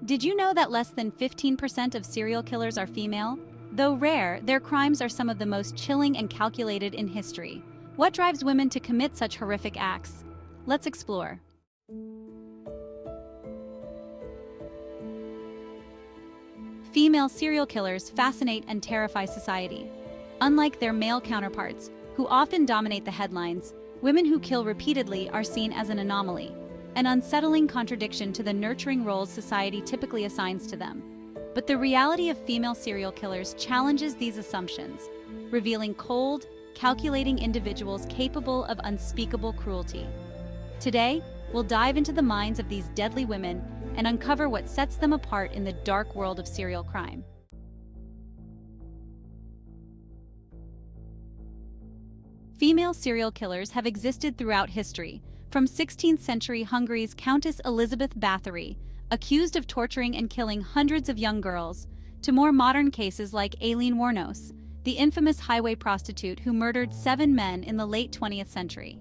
Did you know that less than 15% of serial killers are female? Though rare, their crimes are some of the most chilling and calculated in history. What drives women to commit such horrific acts? Let's explore. Female serial killers fascinate and terrify society. Unlike their male counterparts, who often dominate the headlines, women who kill repeatedly are seen as an anomaly, an unsettling contradiction to the nurturing roles society typically assigns to them. But the reality of female serial killers challenges these assumptions, revealing cold, calculating individuals capable of unspeakable cruelty. Today, we'll dive into the minds of these deadly women and uncover what sets them apart in the dark world of serial crime. Female serial killers have existed throughout history, from 16th century Hungary's Countess Elizabeth Bathory, accused of torturing and killing hundreds of young girls, to more modern cases like Aileen Wuornos, the infamous highway prostitute who murdered 7 men in the late 20th century.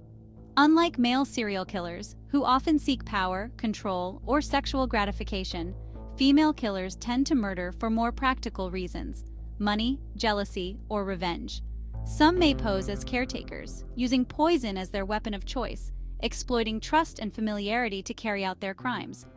Unlike male serial killers, who often seek power, control, or sexual gratification, female killers tend to murder for more practical reasons: money, jealousy, or revenge. Some may pose as caretakers, using poison as their weapon of choice, exploiting trust and familiarity to carry out their crimes.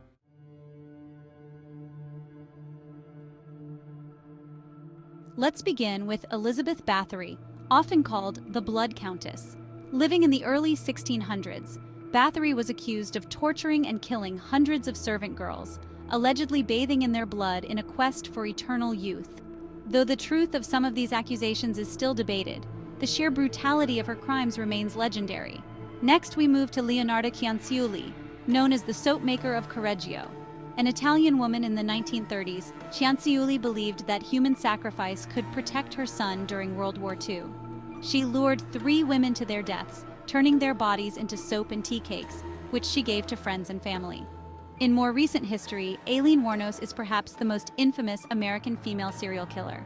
Let's begin with Elizabeth Bathory, often called the Blood Countess. Living in the early 1600s, Bathory was accused of torturing and killing hundreds of servant girls, allegedly bathing in their blood in a quest for eternal youth. Though the truth of some of these accusations is still debated, the sheer brutality of her crimes remains legendary. Next, we move to Leonarda Cianciulli, known as the soap maker of Correggio. An Italian woman in the 1930s, Cianciulli believed that human sacrifice could protect her son during World War II. She lured 3 women to their deaths, turning their bodies into soap and tea cakes, which she gave to friends and family. In more recent history, Aileen Wuornos is perhaps the most infamous American female serial killer.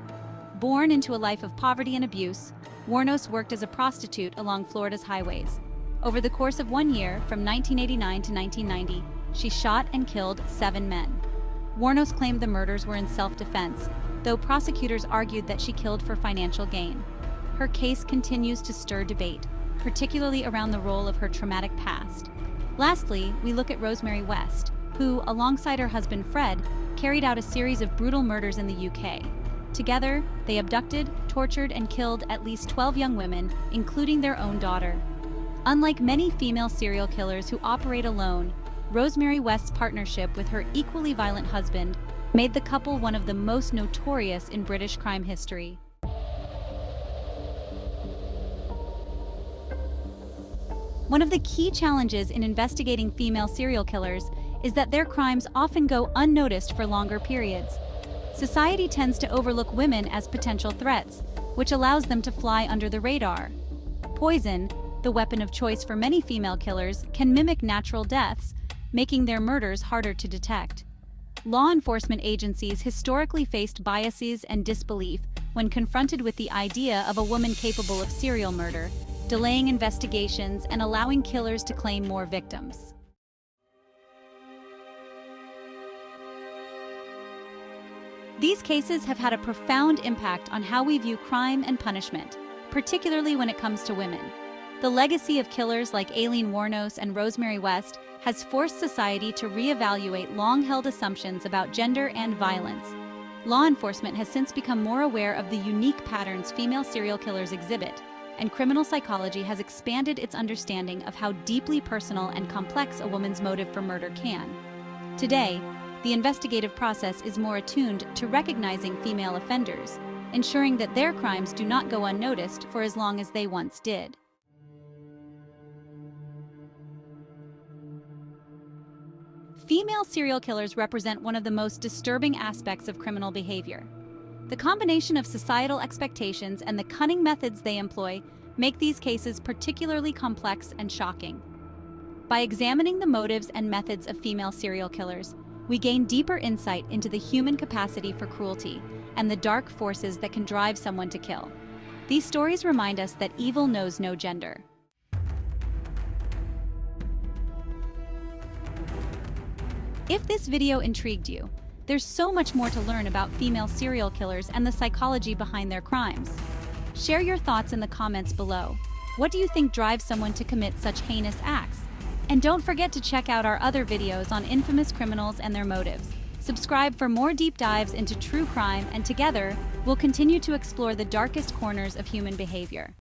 Born into a life of poverty and abuse, Wuornos worked as a prostitute along Florida's highways. Over the course of 1 year, from 1989 to 1990, she shot and killed 7 men. Wuornos claimed the murders were in self-defense, though prosecutors argued that she killed for financial gain. Her case continues to stir debate, particularly around the role of her traumatic past. Lastly, we look at Rosemary West, who, alongside her husband Fred, carried out a series of brutal murders in the UK. Together, they abducted, tortured, and killed at least 12 young women, including their own daughter. Unlike many female serial killers who operate alone, Rosemary West's partnership with her equally violent husband made the couple one of the most notorious in British crime history. One of the key challenges in investigating female serial killers is that their crimes often go unnoticed for longer periods. Society tends to overlook women as potential threats, which allows them to fly under the radar. Poison, the weapon of choice for many female killers, can mimic natural deaths, making their murders harder to detect. Law enforcement agencies historically faced biases and disbelief when confronted with the idea of a woman capable of serial murder, delaying investigations and allowing killers to claim more victims. These cases have had a profound impact on how we view crime and punishment, particularly when it comes to women. The legacy of killers like Aileen Wuornos and Rosemary West has forced society to reevaluate long-held assumptions about gender and violence. Law enforcement has since become more aware of the unique patterns female serial killers exhibit, and criminal psychology has expanded its understanding of how deeply personal and complex a woman's motive for murder can. Today, the investigative process is more attuned to recognizing female offenders, ensuring that their crimes do not go unnoticed for as long as they once did. Female serial killers represent one of the most disturbing aspects of criminal behavior. The combination of societal expectations and the cunning methods they employ make these cases particularly complex and shocking. By examining the motives and methods of female serial killers, we gain deeper insight into the human capacity for cruelty and the dark forces that can drive someone to kill. These stories remind us that evil knows no gender. If this video intrigued you, There's so much more to learn about female serial killers and the psychology behind their crimes. Share your thoughts in the comments below. What do you think drives someone to commit such heinous acts? And don't forget to check out our other videos on infamous criminals and their motives. Subscribe for more deep dives into true crime, and together, we'll continue to explore the darkest corners of human behavior.